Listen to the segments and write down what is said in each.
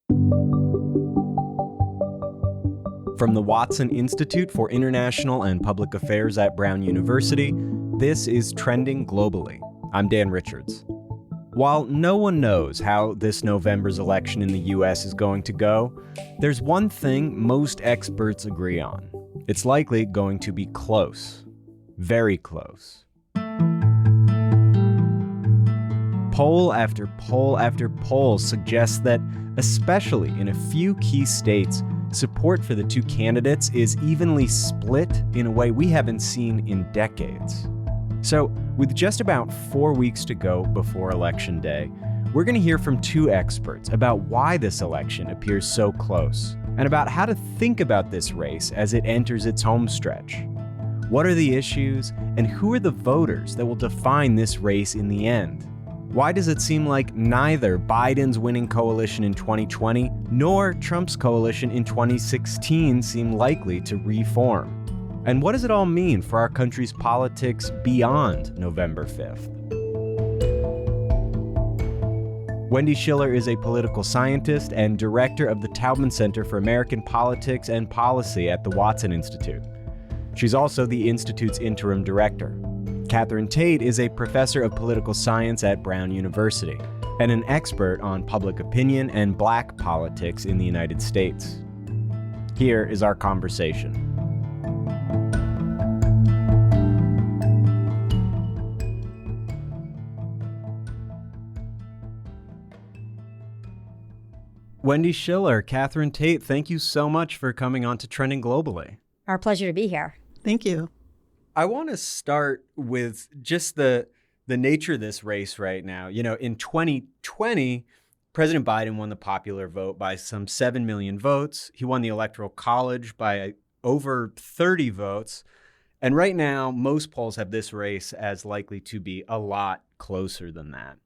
From the Watson Institute for International and Public Affairs at Brown University, this is Trending Globally. I'm Dan Richards. While no one knows how this November's election in the U.S. is going to go, there's one thing most experts agree on. It's likely going to be close. Very close. Poll after poll after poll suggests that, especially in a few key states, support for the two candidates is evenly split in a way we haven't seen in decades. So, with just about 4 weeks to go before Election Day, we're going to hear from two experts about why this election appears so close, and about how to think about this race as it enters its home stretch. What are the issues, and who are the voters that will define this race in the end? Why does it seem like neither Biden's winning coalition in 2020 nor Trump's coalition in 2016 seem likely to reform? And what does it all mean for our country's politics beyond November 5th? Wendy Schiller is a political scientist and director of the Taubman Center for American Politics and Policy at the Watson Institute. She's also the Institute's interim director. Catherine Tate is a professor of political science at Brown University and an expert on public opinion and black politics in the United States. Here is our conversation. Wendy Schiller, Catherine Tate, thank you so much for coming on to Trending Globally. Our pleasure to be here. Thank you. I want to start with just the nature of this race right now. You know, in 2020, President Biden won the popular vote by some 7 million votes. He won the Electoral College by over 30 votes. And right now, most polls have this race as likely to be a lot closer than that.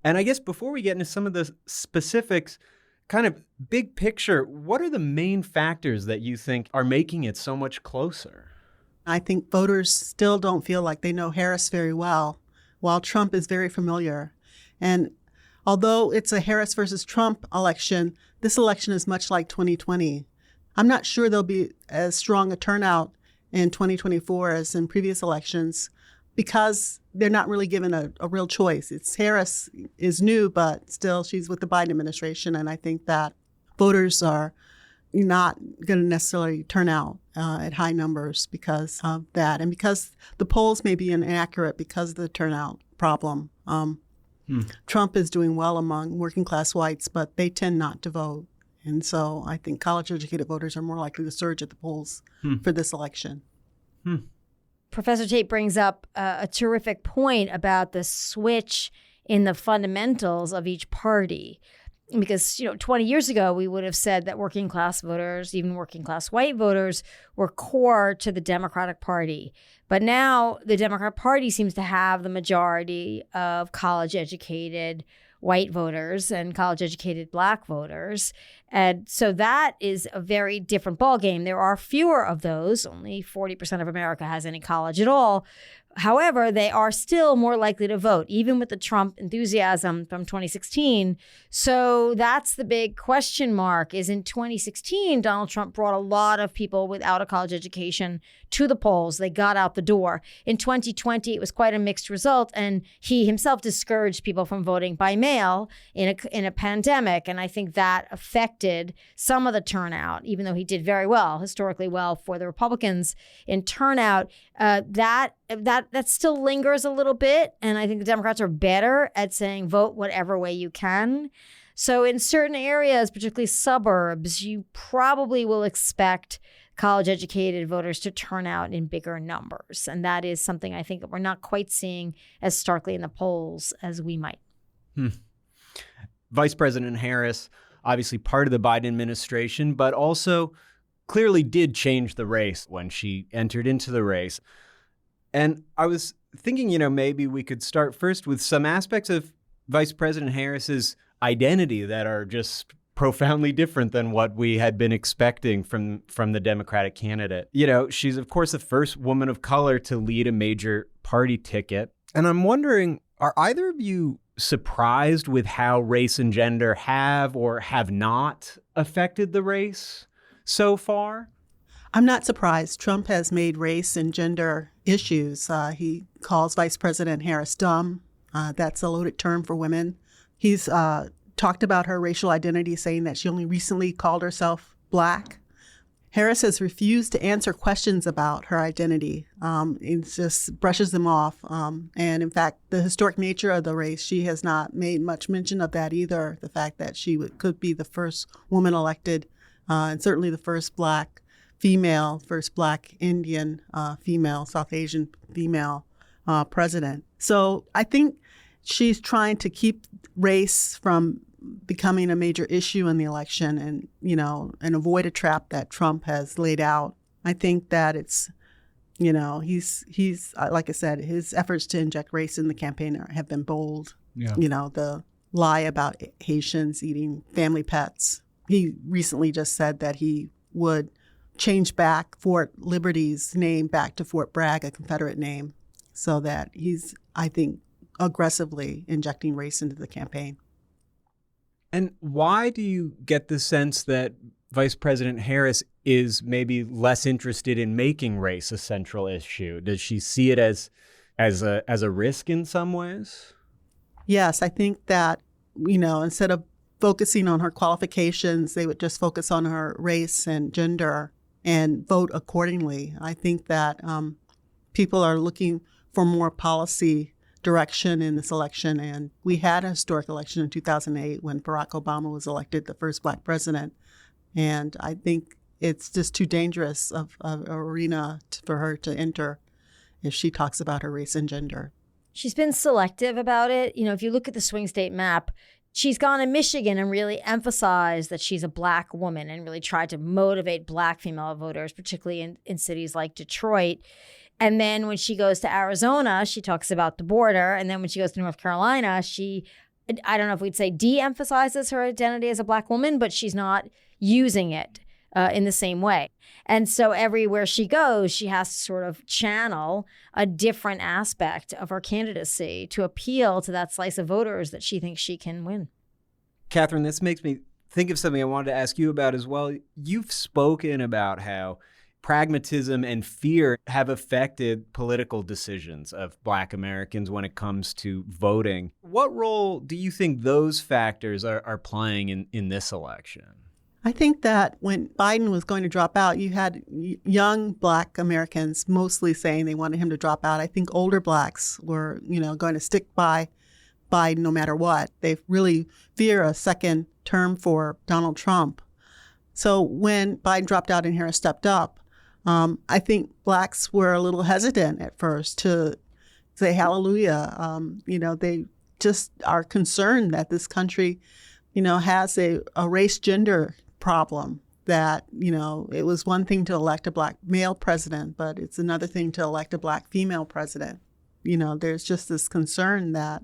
And I guess before we get into some of the specifics, kind of big picture, what are the main factors that you think are making it so much closer? I think voters still don't feel like they know Harris very well, while Trump is very familiar. And although it's a Harris versus Trump election, this election is much like 2020. I'm not sure there'll be as strong a turnout in 2024 as in previous elections because they're not really given a real choice. Harris is new, but still she's with the Biden administration. And I think that voters are not going to necessarily turn out at high numbers because of that. And because the polls may be inaccurate because of the turnout problem. Trump is doing well among working class whites, but they tend not to vote. And so I think college-educated voters are more likely to surge at the polls for this election. Professor Tate brings up a terrific point about the switch in the fundamentals of each party. Because, 20 years ago, we would have said that working class voters, even working class white voters, were core to the Democratic Party. But now the Democratic Party seems to have the majority of college-educated white voters and college-educated black voters. And so that is a very different ballgame. There are fewer of those. Only 40% of America has any college at all. However, they are still more likely to vote, even with the Trump enthusiasm from 2016. So that's the big question mark, is in 2016, Donald Trump brought a lot of people without a college education to the polls. They got out the door. In 2020, it was quite a mixed result, and he himself discouraged people from voting by mail in a pandemic. And I think that affected some of the turnout, even though he did very well, historically well for the Republicans in turnout. That still lingers a little bit. And I think the Democrats are better at saying vote whatever way you can. So in certain areas, particularly suburbs, you probably will expect college-educated voters to turn out in bigger numbers. And that is something I think that we're not quite seeing as starkly in the polls as we might. Vice President Harris, obviously part of the Biden administration, but also clearly did change the race when she entered into the race. And I was thinking, maybe we could start first with some aspects of Vice President Harris's identity that are just profoundly different than what we had been expecting from the Democratic candidate. She's, of course, the first woman of color to lead a major party ticket. And I'm wondering, are either of you surprised with how race and gender have or have not affected the race so far? I'm not surprised. Trump has made race and gender issues. He calls Vice President Harris dumb. That's a loaded term for women. He's talked about her racial identity, saying that she only recently called herself Black. Harris has refused to answer questions about her identity. He just brushes them off. And in fact, the historic nature of the race, she has not made much mention of that either. The fact that she could be the first woman elected, and certainly the first Black female, first Black Indian female, South Asian female president. So I think she's trying to keep race from becoming a major issue in the election and, and avoid a trap that Trump has laid out. I think that it's, he's like I said, his efforts to inject race in the campaign have been bold. Yeah. The lie about Haitians eating family pets. He recently just said that he would change back Fort Liberty's name back to Fort Bragg, a Confederate name, so that he's, I think, aggressively injecting race into the campaign. And why do you get the sense that Vice President Harris is maybe less interested in making race a central issue? Does she see it as a risk in some ways? Yes, I think that, instead of focusing on her qualifications, they would just focus on her race and gender and vote accordingly. I think that people are looking for more policy direction in this election. And we had a historic election in 2008 when Barack Obama was elected the first Black president. And I think it's just too dangerous of an arena for her to enter if she talks about her race and gender. She's been selective about it. If you look at the swing state map, she's gone to Michigan and really emphasized that she's a Black woman and really tried to motivate Black female voters, particularly in cities like Detroit. And then when she goes to Arizona, she talks about the border. And then when she goes to North Carolina, I don't know if we'd say de-emphasizes her identity as a Black woman, but she's not using it in the same way. And so everywhere she goes, she has to sort of channel a different aspect of her candidacy to appeal to that slice of voters that she thinks she can win. Catherine, this makes me think of something I wanted to ask you about as well. You've spoken about how pragmatism and fear have affected political decisions of Black Americans when it comes to voting. What role do you think those factors are playing in this election? I think that when Biden was going to drop out, you had young Black Americans mostly saying they wanted him to drop out. I think older Blacks were, going to stick by Biden no matter what. They really fear a second term for Donald Trump. So when Biden dropped out and Harris stepped up, I think Blacks were a little hesitant at first to say hallelujah. They just are concerned that this country, has a race gender problem, that, it was one thing to elect a Black male president, but it's another thing to elect a Black female president. There's just this concern that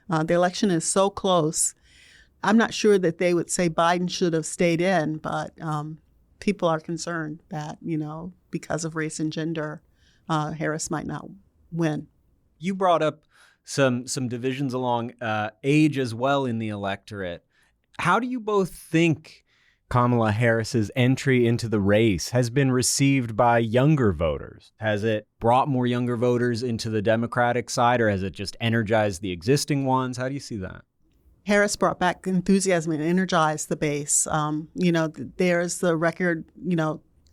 the election is so close. I'm not sure that they would say Biden should have stayed in, but people are concerned that, because of race and gender, Harris might not win. You brought up some divisions along age as well in the electorate. How do you both think Kamala Harris's entry into the race has been received by younger voters? Has it brought more younger voters into the Democratic side, or has it just energized the existing ones? How do you see that? Harris brought back enthusiasm and energized the base. There's the record,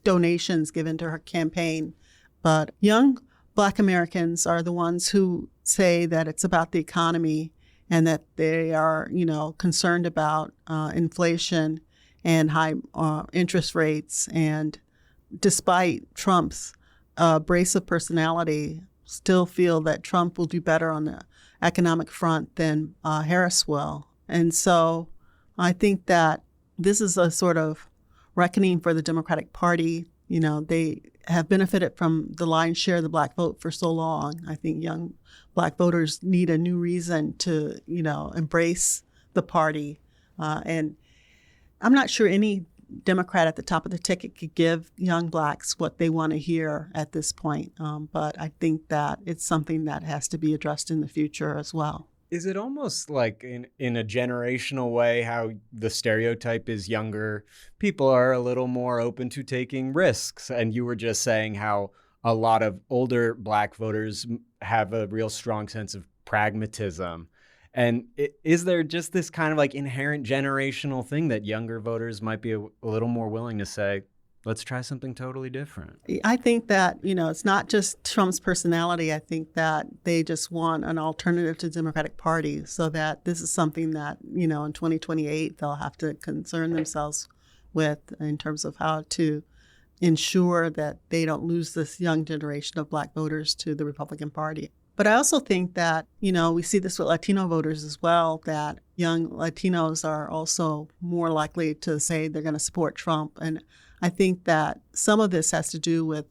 donations given to her campaign. But young Black Americans are the ones who say that it's about the economy and that they are, concerned about inflation and high interest rates. And despite Trump's abrasive personality, still feel that Trump will do better on the economic front than Harris will. And so I think that this is a sort of reckoning for the Democratic Party. They have benefited from the lion's share of the Black vote for so long. I think young Black voters need a new reason to, embrace the party. And I'm not sure any Democrat at the top of the ticket could give young Blacks what they want to hear at this point. But I think that it's something that has to be addressed in the future as well. Is it almost like in a generational way how the stereotype is younger people are a little more open to taking risks? And you were just saying how a lot of older Black voters have a real strong sense of pragmatism. And is there just this kind of like inherent generational thing that younger voters might be a little more willing to say, let's try something totally different? I think that, it's not just Trump's personality. I think that they just want an alternative to the Democratic Party, so that this is something that, in 2028, they'll have to concern themselves with in terms of how to ensure that they don't lose this young generation of Black voters to the Republican Party. But I also think that, we see this with Latino voters as well, that young Latinos are also more likely to say they're going to support Trump. And I think that some of this has to do with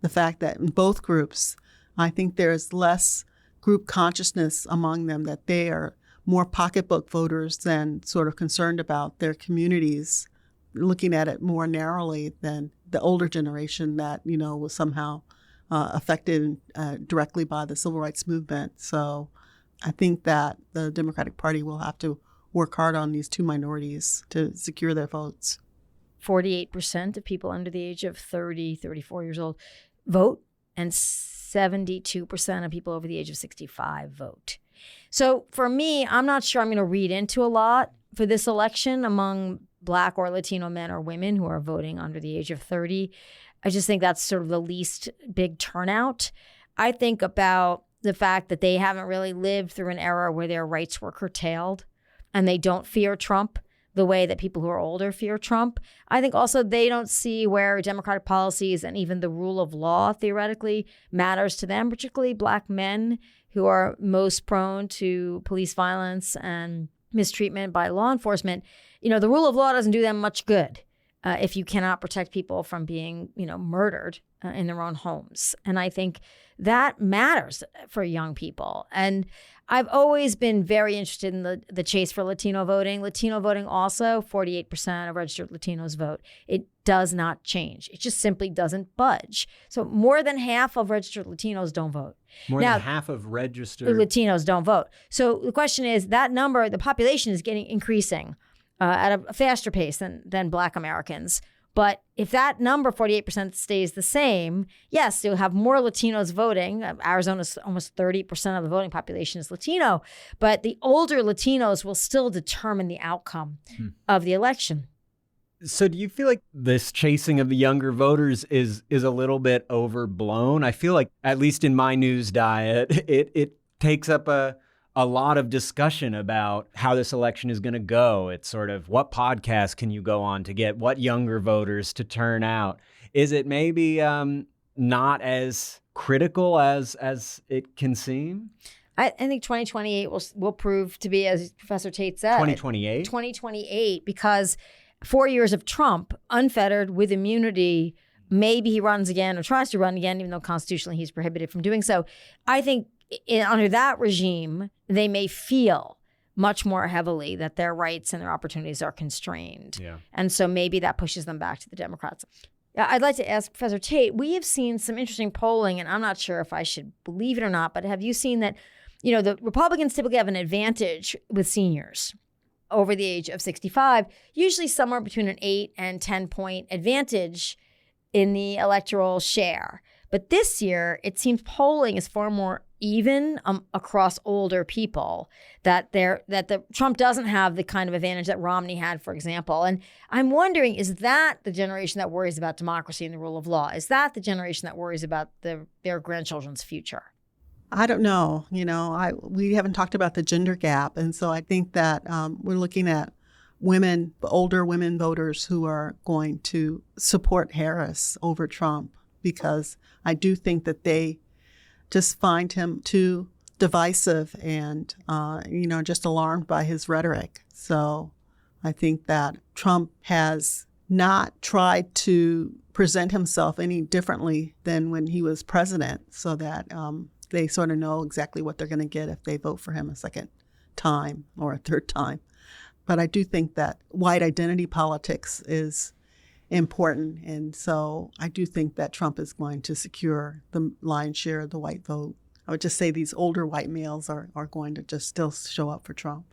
the fact that in both groups, I think there's less group consciousness among them, that they are more pocketbook voters than sort of concerned about their communities, looking at it more narrowly than the older generation that, was somehow affected directly by the civil rights movement. So I think that the Democratic Party will have to work hard on these two minorities to secure their votes. 48% of people under the age of 30, 34 years old vote, and 72% of people over the age of 65 vote. So for me, I'm not sure I'm going to read into a lot for this election among Black or Latino men or women who are voting under the age of 30. I just think that's sort of the least big turnout. I think about the fact that they haven't really lived through an era where their rights were curtailed and they don't fear Trump the way that people who are older fear Trump. I think also they don't see where Democratic policies and even the rule of law theoretically matters to them, particularly Black men who are most prone to police violence and mistreatment by law enforcement. The rule of law doesn't do them much good if you cannot protect people from being, murdered in their own homes. And I think that matters for young people. And I've always been very interested in the chase for Latino voting. Latino voting also, 48% of registered Latinos vote. It does not change. It just simply doesn't budge. So more than half of registered Latinos don't vote. More than half of registered Latinos don't vote. So the question is, that number, the population is increasing at a faster pace than Black Americans. But if that number, 48%, stays the same, yes, you'll have more Latinos voting. Arizona's almost 30% of the voting population is Latino. But the older Latinos will still determine the outcome of the election. So do you feel like this chasing of the younger voters is a little bit overblown? I feel like, at least in my news diet, it takes up a lot of discussion about how this election is going to go. It's sort of, what podcast can you go on to get what younger voters to turn out? Is it maybe not as critical as it can seem? I think 2028 will prove to be, as Professor Tate said. 2028? 2028, because 4 years of Trump, unfettered, with immunity, maybe he runs again or tries to run again, even though constitutionally he's prohibited from doing so. I think under that regime, they may feel much more heavily that their rights and their opportunities are constrained. Yeah. And so maybe that pushes them back to the Democrats. I'd like to ask Professor Tate, we have seen some interesting polling, and I'm not sure if I should believe it or not, but have you seen that, the Republicans typically have an advantage with seniors over the age of 65, usually somewhere between an 8 and 10 point advantage in the electoral share. But this year, it seems polling is far more even across older people, that the Trump doesn't have the kind of advantage that Romney had, for example. And I'm wondering, is that the generation that worries about democracy and the rule of law? Is that the generation that worries about their grandchildren's future? I don't know. We haven't talked about the gender gap. And so I think that we're looking at older women voters who are going to support Harris over Trump, because I do think that they just find him too divisive and, just alarmed by his rhetoric. So I think that Trump has not tried to present himself any differently than when he was president, so that they sort of know exactly what they're going to get if they vote for him a second time or a third time. But I do think that white identity politics is important. And so I do think that Trump is going to secure the lion's share of the white vote. I would just say these older white males are going to just still show up for Trump.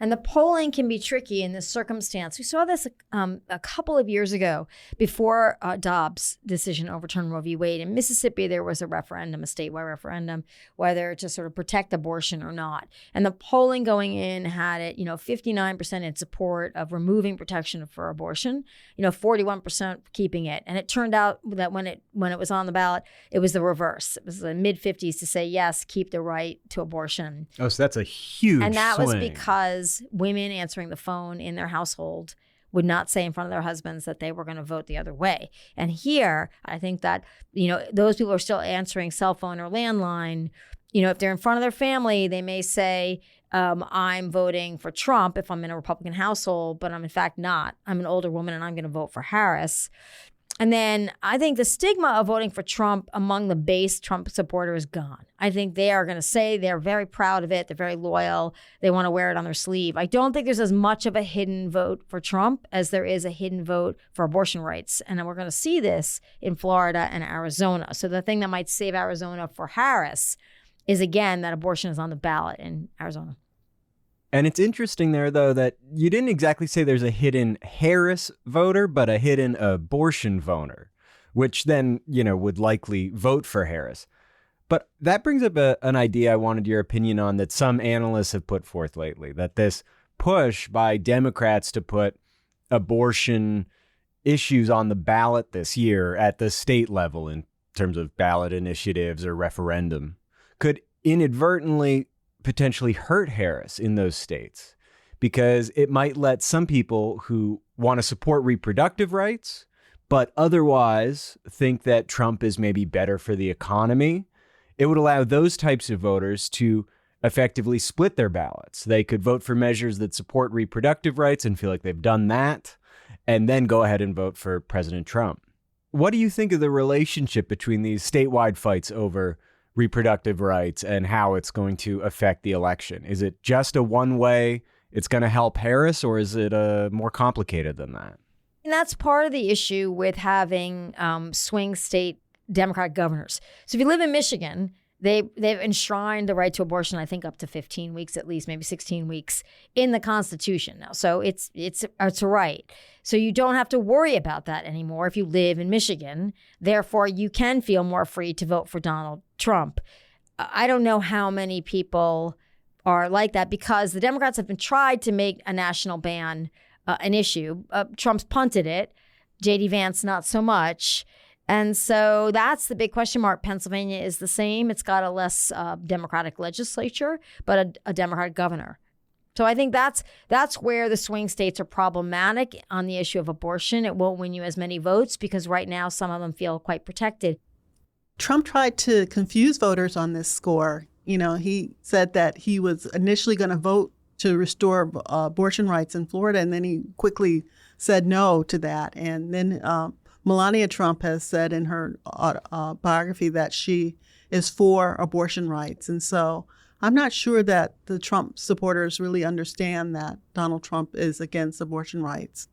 And the polling can be tricky in this circumstance. We saw this a couple of years ago before Dobbs' decision overturned Roe v. Wade. In Mississippi, there was a referendum, a statewide referendum, whether to sort of protect abortion or not. And the polling going in had it, 59% in support of removing protection for abortion, 41% keeping it. And it turned out that when it was on the ballot, it was the reverse. It was the mid-50s to say, yes, keep the right to abortion. Oh, so that's a huge And that was swing. because women answering the phone in their household would not say in front of their husbands that they were going to vote the other way. And here, I think that, those people are still answering cell phone or landline. If they're in front of their family, they may say, I'm voting for Trump if I'm in a Republican household, but I'm in fact not. I'm an older woman and I'm going to vote for Harris. And then I think the stigma of voting for Trump among the base Trump supporter is gone. I think they are going to say they're very proud of it. They're very loyal. They want to wear it on their sleeve. I don't think there's as much of a hidden vote for Trump as there is a hidden vote for abortion rights. And we're going to see this in Florida and Arizona. So the thing that might save Arizona for Harris is, again, that abortion is on the ballot in Arizona. And it's interesting there, though, that you didn't exactly say there's a hidden Harris voter, but a hidden abortion voter, which then, would likely vote for Harris. But that brings up an idea I wanted your opinion on that some analysts have put forth lately, that this push by Democrats to put abortion issues on the ballot this year at the state level in terms of ballot initiatives or referendum could inadvertently potentially hurt Harris in those states, because it might let some people who want to support reproductive rights, but otherwise think that Trump is maybe better for the economy. It would allow those types of voters to effectively split their ballots. They could vote for measures that support reproductive rights and feel like they've done that, and then go ahead and vote for President Trump. What do you think of the relationship between these statewide fights over reproductive rights and how it's going to affect the election? Is it just a one-way, it's going to help Harris, or is it more complicated than that? And that's part of the issue with having swing state Democratic governors. So if you live in Michigan, they've enshrined the right to abortion, I think, up to 15 weeks at least, maybe 16 weeks in the Constitution now. So it's a right. So you don't have to worry about that anymore if you live in Michigan. Therefore, you can feel more free to vote for Donald Trump. I don't know how many people are like that, because the Democrats have been tried to make a national ban an issue. Trump's punted it. J.D. Vance, not so much. And so that's the big question mark. Pennsylvania is the same. It's got a less Democratic legislature, but a Democratic governor. So I think that's where the swing states are problematic on the issue of abortion. It won't win you as many votes because right now some of them feel quite protected. Trump tried to confuse voters on this score. He said that he was initially going to vote to restore abortion rights in Florida, and then he quickly said no to that. And then Melania Trump has said in her biography that she is for abortion rights. And so I'm not sure that the Trump supporters really understand that Donald Trump is against abortion rights.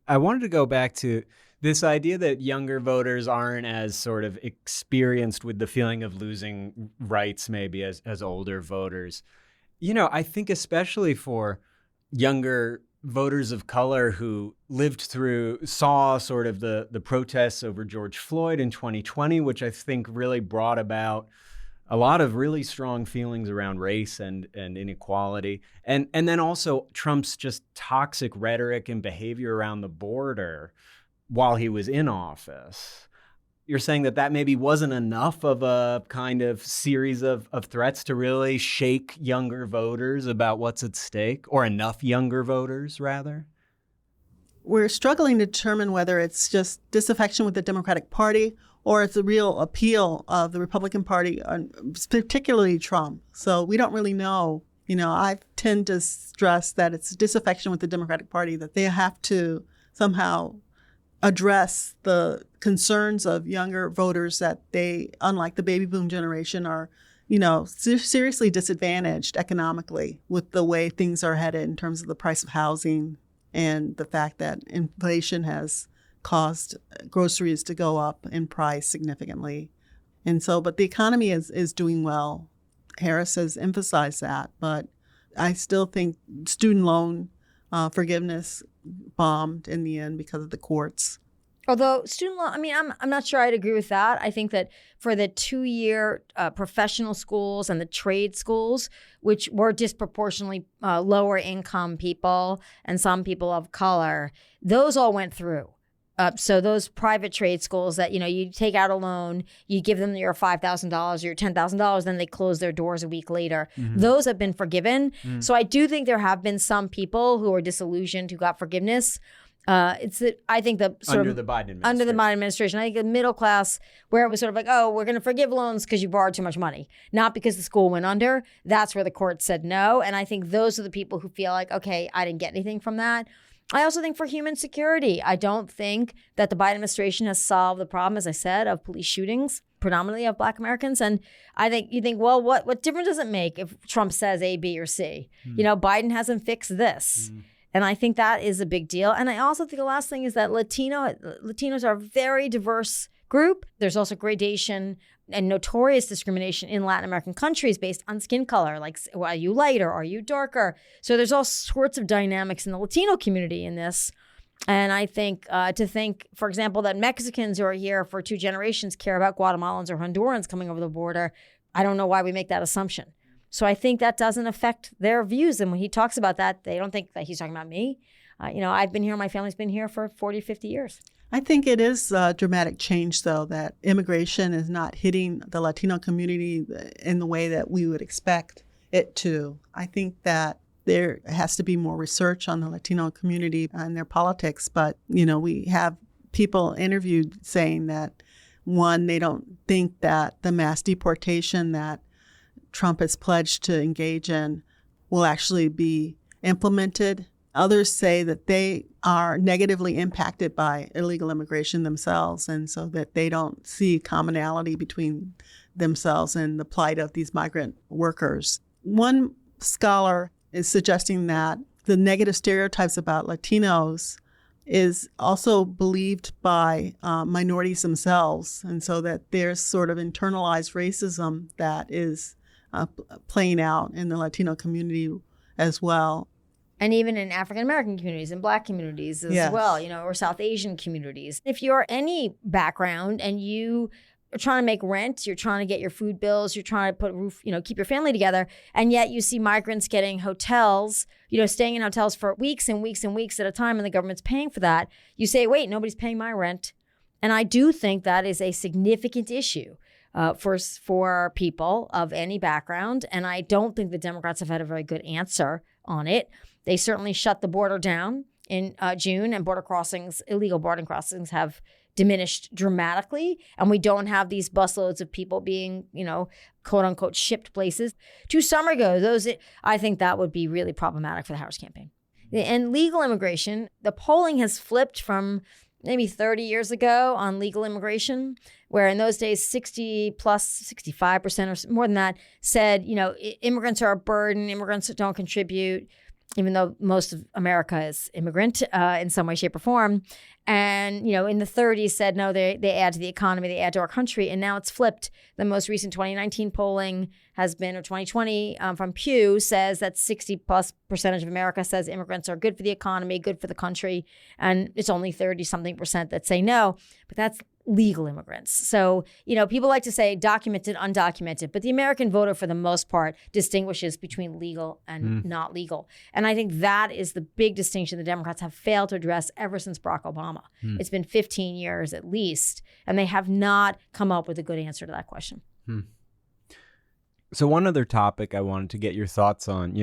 I wanted to go back to this idea that younger voters aren't as sort of experienced with the feeling of losing rights maybe as older voters. I think especially for younger voters of color who saw sort of the protests over George Floyd in 2020, which I think really brought about a lot of really strong feelings around race and inequality. And then also Trump's just toxic rhetoric and behavior around the border while he was in office. You're saying that maybe wasn't enough of a kind of series of threats to really shake younger voters about what's at stake, or enough younger voters, rather? We're struggling to determine whether it's just disaffection with the Democratic Party or it's a real appeal of the Republican Party, particularly Trump. So we don't really know. I tend to stress that it's disaffection with the Democratic Party, that they have to somehow address the concerns of younger voters that they, unlike the baby boom generation, are, seriously disadvantaged economically with the way things are headed in terms of the price of housing and the fact that inflation has caused groceries to go up in price significantly. And so, but the economy is doing well. Harris has emphasized that, but I still think student loan forgiveness bombed in the end because of the courts. Although student loan, I mean, I'm not sure I'd agree with that. I think that for the 2-year professional schools and the trade schools, which were disproportionately lower income people and some people of color, those all went through. So those private trade schools that, you take out a loan, you give them your $5,000 or your $10,000, then they close their doors a week later. Mm-hmm. Those have been forgiven. Mm-hmm. So I do think there have been some people who are disillusioned who got forgiveness. I think the sort under of the Biden administration, I think the middle class, where it was sort of like, oh, we're going to forgive loans because you borrowed too much money, not because the school went under. That's where the court said no. And I think those are the people who feel like, okay, I didn't get anything from that. I also think for human security, I don't think that the Biden administration has solved the problem, as I said, of police shootings, predominantly of Black Americans. And I think you think, well, what difference does it make if Trump says A, B, or C? Biden hasn't fixed this. And I think that is a big deal. And I also think the last thing is that Latinos are a very diverse group. There's also gradation and notorious discrimination in Latin American countries based on skin color, like are you lighter, are you darker? So there's all sorts of dynamics in the Latino community in this. And I think to think, for example, that Mexicans who are here for 2 generations care about Guatemalans or Hondurans coming over the border, I don't know why we make that assumption. So I think that doesn't affect their views. And when he talks about that, they don't think that he's talking about me. I've been here, my family's been here for 40, 50 years. I think it is a dramatic change, though, that immigration is not hitting the Latino community in the way that we would expect it to. I think that there has to be more research on the Latino community and their politics. But, we have people interviewed saying that, one, they don't think that the mass deportation that Trump has pledged to engage in will actually be implemented. Others say that they are negatively impacted by illegal immigration themselves, and so that they don't see commonality between themselves and the plight of these migrant workers. One scholar is suggesting that the negative stereotypes about Latinos is also believed by minorities themselves, and so that there's sort of internalized racism that is playing out in the Latino community as well. And even in African-American communities and Black communities as well, or South Asian communities. If you're any background and you are trying to make rent, you're trying to get your food bills, you're trying to put a roof, keep your family together, and yet you see migrants getting hotels, staying in hotels for weeks and weeks and weeks at a time, and the government's paying for that, you say, wait, nobody's paying my rent. And I do think that is a significant issue for people of any background. And I don't think the Democrats have had a very good answer on it. They certainly shut the border down in June, and illegal border crossings have diminished dramatically. And we don't have these busloads of people being, quote unquote, shipped places. 2 summers ago, I think that would be really problematic for the Harris campaign. And legal immigration, the polling has flipped from maybe 30 years ago on legal immigration, where in those days, 65% or more than that said, immigrants are a burden, immigrants don't contribute, even though most of America is immigrant in some way, shape, or form. And, in the 30s said, no, they add to the economy, they add to our country. And now it's flipped. The most recent 2019 polling has been, or 2020 from Pew says that 60+% of America says immigrants are good for the economy, good for the country. And it's only 30-something% that say no. But that's legal immigrants. So, people like to say documented, undocumented, but the American voter, for the most part, distinguishes between legal and not legal. And I think that is the big distinction the Democrats have failed to address ever since Barack Obama. It's been 15 years at least, and they have not come up with a good answer to that question. So one other topic I wanted to get your thoughts on,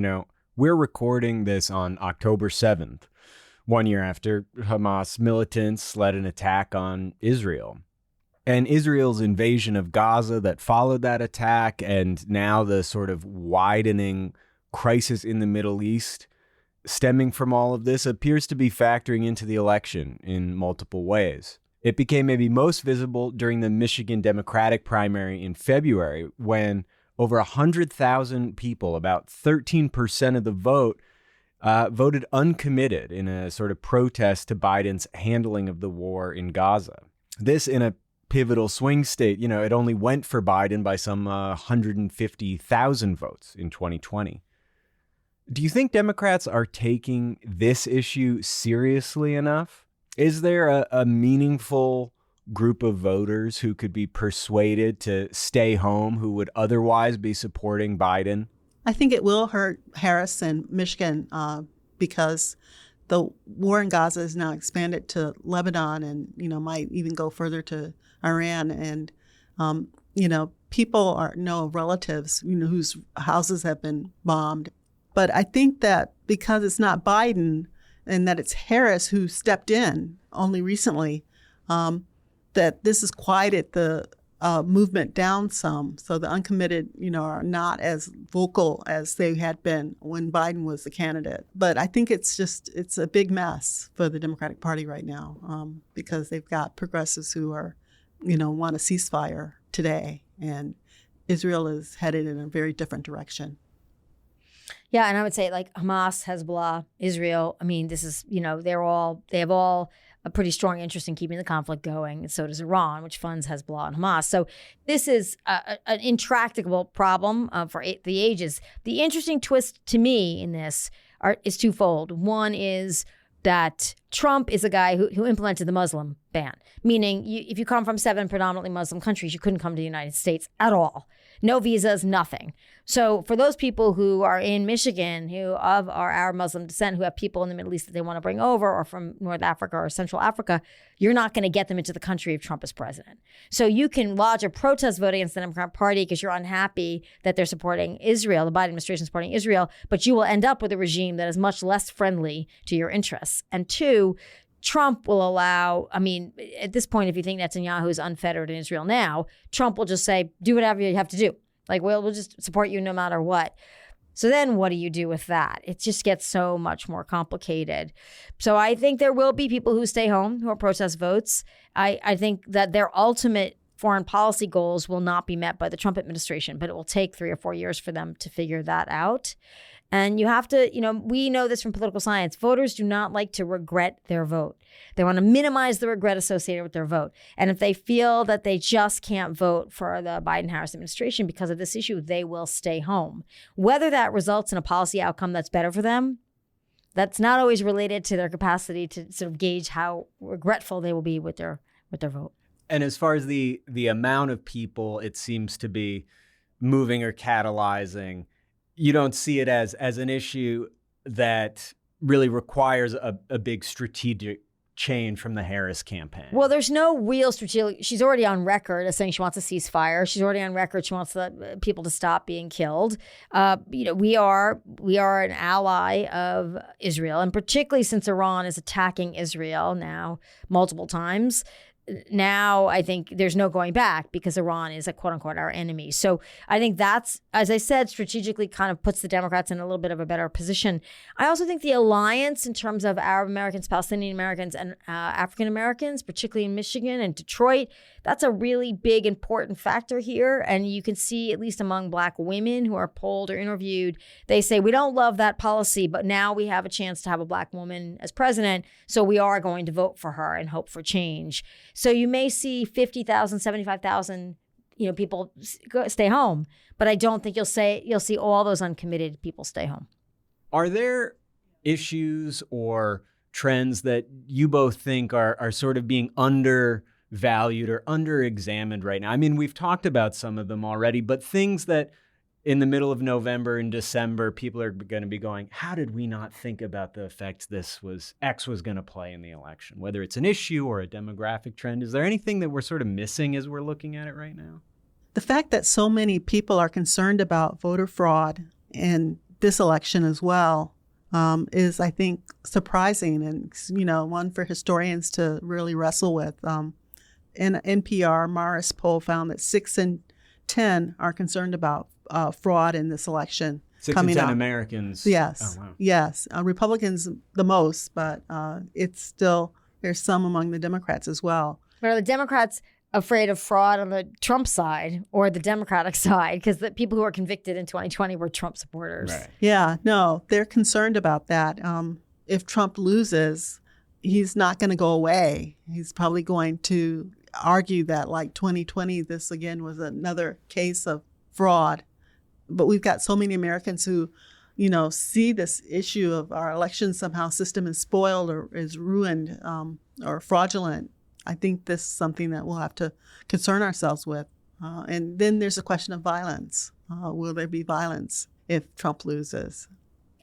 we're recording this on October 7th. 1 year after Hamas militants led an attack on Israel. And Israel's invasion of Gaza that followed that attack, and now the sort of widening crisis in the Middle East stemming from all of this appears to be factoring into the election in multiple ways. It became maybe most visible during the Michigan Democratic primary in February, when over 100,000 people, about 13% of the vote, voted uncommitted in a sort of protest to Biden's handling of the war in Gaza. This in a pivotal swing state. It only went for Biden by some 150,000 votes in 2020. Do you think Democrats are taking this issue seriously enough? Is there a meaningful group of voters who could be persuaded to stay home who would otherwise be supporting Biden? I think it will hurt Harris and Michigan because the war in Gaza is now expanded to Lebanon and, might even go further to Iran. And, people know relatives, whose houses have been bombed. But I think that because it's not Biden and that it's Harris who stepped in only recently, that this has quieted the movement down some. So the uncommitted, are not as vocal as they had been when Biden was the candidate. But I think it's a big mess for the Democratic Party right now because they've got progressives who are, want a ceasefire today. And Israel is headed in a very different direction. Yeah, and I would say like Hamas, Hezbollah, Israel, this is, they have all a pretty strong interest in keeping the conflict going. And so does Iran, which funds Hezbollah and Hamas. So this is an intractable problem for the ages. The interesting twist to me in this is twofold. One is that Trump is a guy who implemented the Muslim ban, meaning if you come from 7 predominantly Muslim countries, you couldn't come to the United States at all. No visas, nothing. So for those people who are in Michigan who are Arab Muslim descent, who have people in the Middle East that they want to bring over or from North Africa or Central Africa, you're not going to get them into the country if Trump is president. So you can lodge a protest vote against the Democratic Party because you're unhappy that they're supporting Israel, the Biden administration is supporting Israel, but you will end up with a regime that is much less friendly to your interests. And two, Trump will allow, at this point, if you think Netanyahu is unfettered in Israel now, Trump will just say, do whatever you have to do. Like, we'll just support you no matter what. So then what do you do with that? It just gets so much more complicated. So I think there will be people who stay home, who are protest votes. I think that their ultimate foreign policy goals will not be met by the Trump administration, but it will take 3 or 4 years for them to figure that out. And you have to, we know this from political science. Voters do not like to regret their vote. They want to minimize the regret associated with their vote. And if they feel that they just can't vote for the Biden-Harris administration because of this issue, they will stay home. Whether that results in a policy outcome that's better for them, that's not always related to their capacity to sort of gauge how regretful they will be with their vote. And as far as the amount of people it seems to be moving or catalyzing, you don't see it as an issue that really requires a big strategic change from the Harris campaign. Well, there's no real strategic. She's already on record as saying she wants a ceasefire. She's already on record she wants the people to stop being killed. We are an ally of Israel, and particularly since Iran is attacking Israel now multiple times. Now, I think there's no going back because Iran is a quote unquote our enemy. So I think that's, as I said, strategically kind of puts the Democrats in a little bit of a better position. I also think the alliance in terms of Arab Americans, Palestinian Americans, and African Americans, particularly in Michigan and Detroit, that's a really big, important factor here. And you can see, at least among Black women who are polled or interviewed, they say, we don't love that policy, but now we have a chance to have a Black woman as president. So we are going to vote for her and hope for change. So you may see 50,000, 75,000, people stay home, but I don't think you'll see all those uncommitted people stay home. Are there issues or trends that you both think are sort of being undervalued or under-examined right now? I mean, we've talked about some of them already, but things that in the middle of November and December, people are going to be going, how did we not think about the effects X was going to play in the election? Whether it's an issue or a demographic trend, is there anything that we're sort of missing as we're looking at it right now? The fact that so many people are concerned about voter fraud in this election as well is, I think, surprising and, one for historians to really wrestle with. In NPR, Marist poll found that 6 in 10 are concerned about fraud in this election. 6 in 10 Americans. Yes. Oh, wow. Yes. Republicans the most, but it's still, there's some among the Democrats as well. But are the Democrats afraid of fraud on the Trump side or the Democratic side? Because the people who were convicted in 2020 were Trump supporters. Right. Yeah, no, they're concerned about that. If Trump loses, he's not going to go away. He's probably going to argue that like 2020, this again was another case of fraud. But we've got so many Americans who, see this issue of our election somehow system is spoiled or is ruined or fraudulent. I think this is something that we'll have to concern ourselves with. And then there's a question of violence. Will there be violence if Trump loses?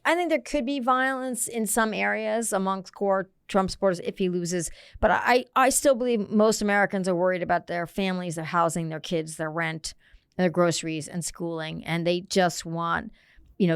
I think there could be violence in some areas amongst core Trump supporters if he loses. But I still believe most Americans are worried about their families, their housing, their kids, their rent, their groceries and schooling. And they just want,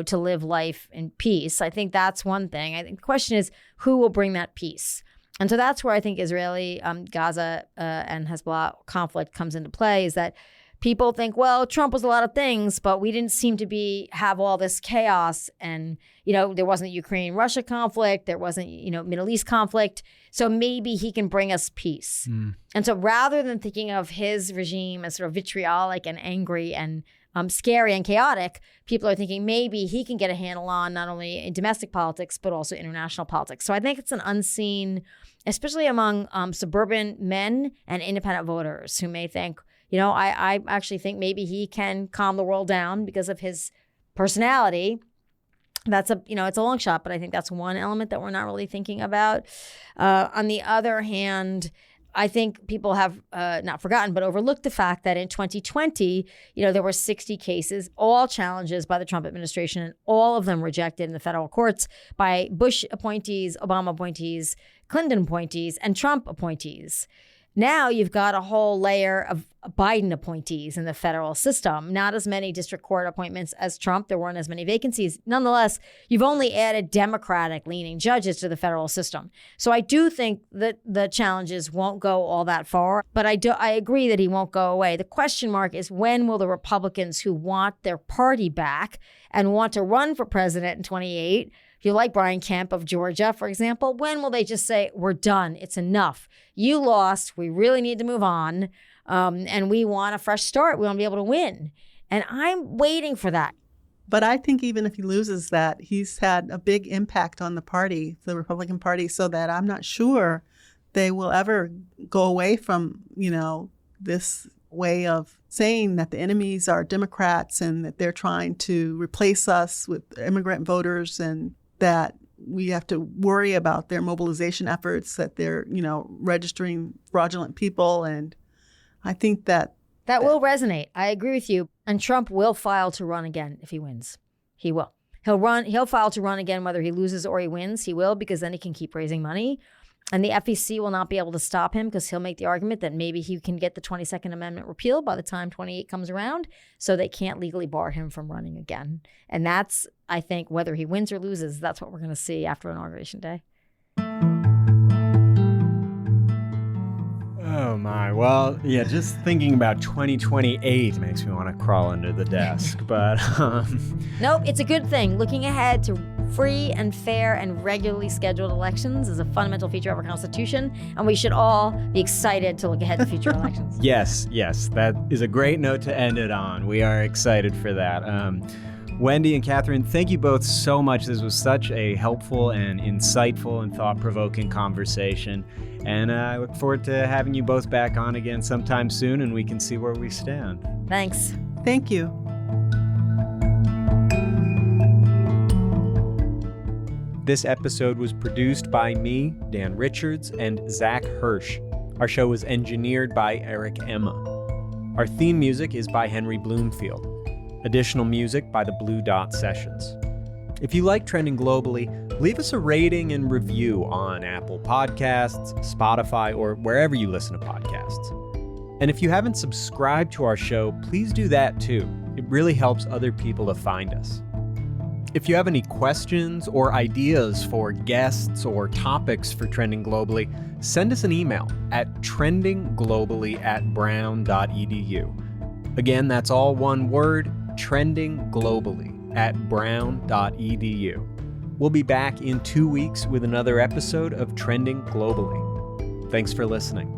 to live life in peace. I think that's one thing. I think the question is who will bring that peace? And so that's where I think Israeli, Gaza and Hezbollah conflict comes into play, is that people think, well, Trump was a lot of things, but we didn't seem to have all this chaos. And, there wasn't a Ukraine-Russia conflict. There wasn't, Middle East conflict. So maybe he can bring us peace. And so rather than thinking of his regime as sort of vitriolic and angry and scary and chaotic, people are thinking maybe he can get a handle on not only in domestic politics, but also international politics. So I think it's an unseen, especially among suburban men and independent voters who may think, I actually think maybe he can calm the world down because of his personality. That's it's a long shot, but I think that's one element that we're not really thinking about. On the other hand, I think people have not forgotten, but overlooked the fact that in 2020, there were 60 cases, all challenges by the Trump administration, and all of them rejected in the federal courts by Bush appointees, Obama appointees, Clinton appointees, and Trump appointees. Now you've got a whole layer of Biden appointees in the federal system. Not as many district court appointments as Trump. There weren't as many vacancies. Nonetheless, you've only added Democratic-leaning judges to the federal system. So I do think that the challenges won't go all that far, but I agree that he won't go away. The question mark is, when will the Republicans who want their party back and want to run for president in 2028, if you like Brian Kemp of Georgia, for example, when will they just say, we're done, it's enough, you lost, we really need to move on, and we want a fresh start, we want to be able to win? And I'm waiting for that. But I think even if he loses that, he's had a big impact on the party, the Republican Party, so that I'm not sure they will ever go away from, this way of saying that the enemies are Democrats and that they're trying to replace us with immigrant voters, and that we have to worry about their mobilization efforts, that they're, registering fraudulent people. And I think that will resonate. I agree with you. And Trump will file to run again if he wins. He will. He'll file to run again whether he loses or he wins. He will, because then he can keep raising money. And the FEC will not be able to stop him, because he'll make the argument that maybe he can get the 22nd Amendment repealed by the time 28 comes around, so they can't legally bar him from running again. And that's, I think, whether he wins or loses, that's what we're going to see after Inauguration Day. Oh my, well, yeah, just thinking about 2028 makes me want to crawl under the desk, but Nope, it's a good thing. Looking ahead to free and fair and regularly scheduled elections is a fundamental feature of our Constitution, and we should all be excited to look ahead to future elections. Yes, that is a great note to end it on. We are excited for that. Wendy and Catherine, thank you both so much. This was such a helpful and insightful and thought-provoking conversation. And I look forward to having you both back on again sometime soon, and we can see where we stand. Thanks. Thank you. This episode was produced by me, Dan Richards, and Zach Hirsch. Our show was engineered by Eric Emma. Our theme music is by Henry Bloomfield. Additional music by the Blue Dot Sessions. If you like Trending Globally, leave us a rating and review on Apple Podcasts, Spotify, or wherever you listen to podcasts. And if you haven't subscribed to our show, please do that too. It really helps other people to find us. If you have any questions or ideas for guests or topics for Trending Globally, send us an email at trendingglobally@brown.edu. Again, that's all one word, trendingglobally@brown.edu. We'll be back in 2 weeks with another episode of Trending Globally. Thanks for listening.